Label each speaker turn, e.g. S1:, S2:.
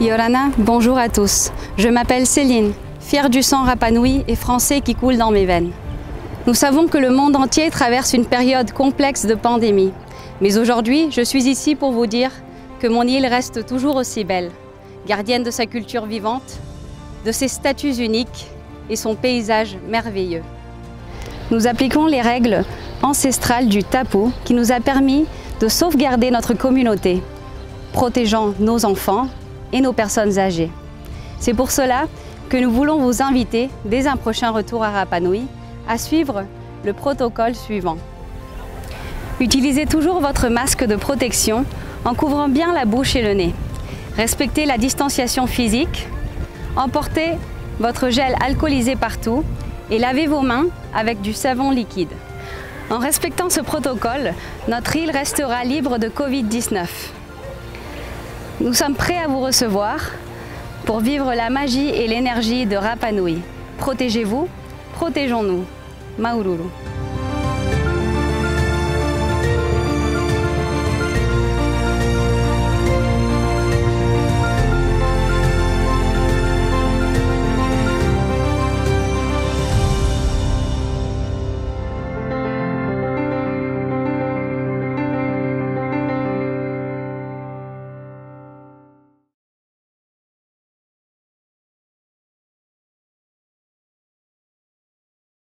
S1: Yorana, bonjour à tous. Je m'appelle Céline, fière du sang Rapa Nui et français qui coule dans mes veines. Nous savons que le monde entier traverse une période complexe de pandémie. Mais aujourd'hui, je suis ici pour vous dire que mon île reste toujours aussi belle, gardienne de sa culture vivante, de ses statuts uniques et son paysage merveilleux. Nous appliquons les règles ancestrales du tapu qui nous a permis de sauvegarder notre communauté, protégeant nos enfants et nos personnes âgées. C'est pour cela que nous voulons vous inviter, dès un prochain retour à Rapa Nui, à suivre le protocole suivant. Utilisez toujours votre masque de protection en couvrant bien la bouche et le nez. Respectez la distanciation physique, emportez votre gel alcoolisé partout et lavez vos mains avec du savon liquide. En respectant ce protocole, notre île restera libre de Covid-19. Nous sommes prêts à vous recevoir pour vivre la magie et l'énergie de Rapa Nui. Protégez-vous, protégeons-nous. Maururu.